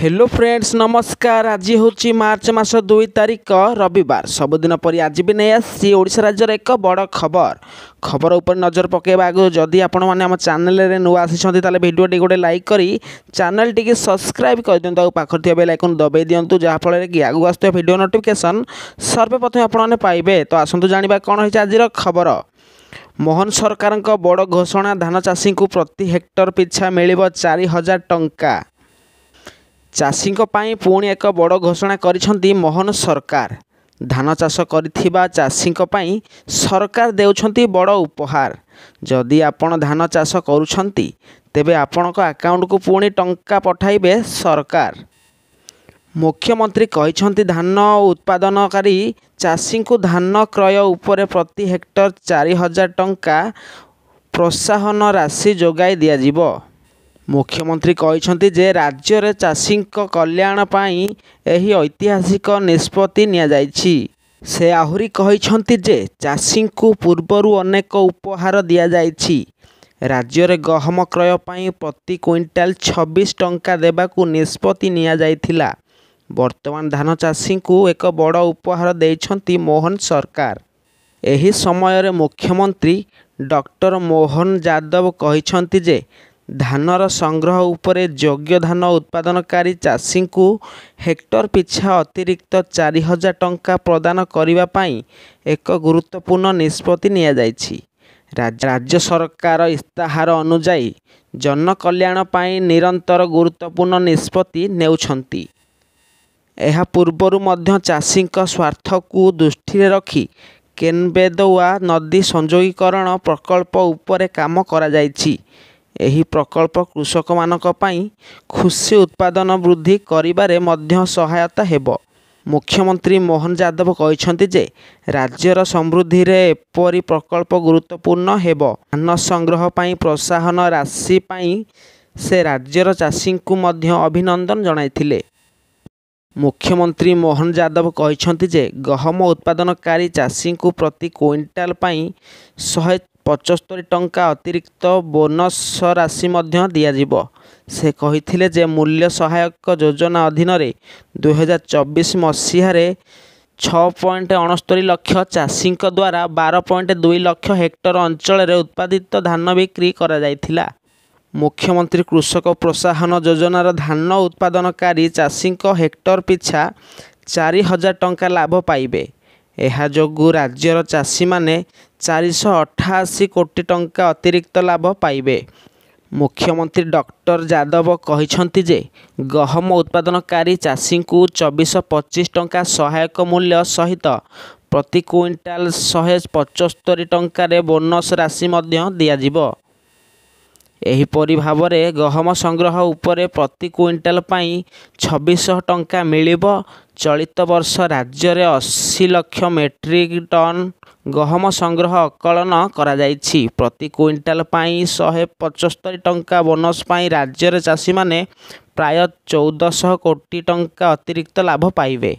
Hello friends नमस्कार। आज हूँ मार्च मास 2 तारिख रविवार। सबुदिन परी आज भी नहीं आसी ओडिशा राज्यर एक बड़ खबर उपर नजर पकेबा आगु जदि आपण मैंने आम चैनल रे नुआ आसी ताले वीडियो टी गोटे लाइक करी चैनल टी सब्सक्राइब कर दियंतु और पाखर थिया बेल आइकन दबाई दियंतु जहाँफल कि आगु आसुवा वीडियो नोटिफिकेशन सर्वप्रथम आपण पाइबे। तो आसंतु जानिबा कोन होइछ आजिर खबर। मोहन सरकार बड़ घोषणा, धान चाषी को प्रति हेक्टर पिछा मिलिबो 4000 टंका। चाषी पुणी एक बड़ घोषणा करिसेंती मोहन सरकार। धान चाष करिथिबा चाषी सरकार देउछंती बड़ उपहार। जदि आपण धान चाष करुछंती तेबे आपणक अकाउंट को पुणी टंका पठाइबे सरकार। मुख्यमंत्री कहिसेंती धान उत्पादनकारी चाषी को धान क्रय उपरे प्रति हेक्टर 4000 टंका प्रोत्साहन राशि जोगाई दियाजिबो। मुख्यमंत्री कहिसेंती जे राज्य रे चाषी कल्याण पाई एही ऐतिहासिक निष्पत्ति निया जाइछि। से आहुरी कहिसेंती जे चाषी को पूर्वरु अनेक उपहार दिया जाइछि। राज्य रे गहम क्रय पाई प्रति क्विंटाल 26 टंका देबाकू निष्पत्ति निया जाइथिला। वर्तमान धान चाषी को एक बड़ उपहार देइछंती मोहन सरकार। एही समय रे मुख्यमंत्री डॉक्टर मोहन यादव कहिसेंती जे धानर संग्रह उपरे योग्य धान उत्पादनकारी चाषी को हेक्टर पिछा अतिरिक्त 4000 टंका प्रदान करिबा पाई एक गुरुत्वपूर्ण निष्पत्ति निया जाइछि। राज्य सरकार इस्ताहार अनुजाई जन कल्याण पाई निरंतर गुरुत्वपूर्ण निष्पत्ति नेउछंती। एहा पूर्वरु मध्य चाषी स्वार्थ को दृष्टि रखी केनबेदवा नदी संयोगीकरण प्रकल्प उपरे काम करा जाइछि। एही प्रकल्प कृषक मानक पाई खुशी उत्पादन वृद्धि करिबारे मध्य सहायता हेबो। मुख्यमंत्री मोहन यादव कहिसेंती जे राज्यर समृद्धि रे एपरि प्रकल्प गुरुत्वपूर्ण हेबो। धान संग्रह पाई प्रोत्साहन राशि पाई से राज्यर चाषी को मध्य अभिनंदन जणाइथिले। मुख्यमंत्री मोहन यादव कहिसेंती जे गहम उत्पादनकारी चाषी को प्रति क्विंटाल पाई 175 टंका अतिरिक्त बोनस राशि मध्य दियाजिबो। से कहिथिले जे मूल्य सहायक योजना अधीन 2024 मसीह 6.69 लाख चाषी द्वारा 12.2 लाख हेक्टर अंचल रे उत्पादित धान बिक्री करा जाइथिला। मुख्यमंत्री कृषक प्रोत्साहन योजनार धान उत्पादनकारी चाषी हेक्टर पिछा 4000 टंका लाभ पाइबे। एहा जोगु राज्यर चाषी माने 488 कोटी टंका अतिरिक्त लाभ पाइबे। मुख्यमंत्री डॉक्टर यादव कहिसेंती जे गहम उत्पादनकारी चाषी को 2425 टंका सहायक मूल्य सहित प्रति क्विंटाल 175 टंका रे बोनस राशि मध्य दियाजिबो। एहीपरि भावरे गहम संग्रह उपरे प्रति क्विंटाल पाई 2600 टंका मिलिबो। चलित वर्ष राज्य रे 80 लाख मेट्रिक टन गहम संग्रह आकलन करा जाइछि। प्रति क्विंटाल पाई 175 टंका बोनस पाई राज्य रे चाषी माने प्राय 1400 कोटी टंका अतिरिक्त लाभ पाइबे।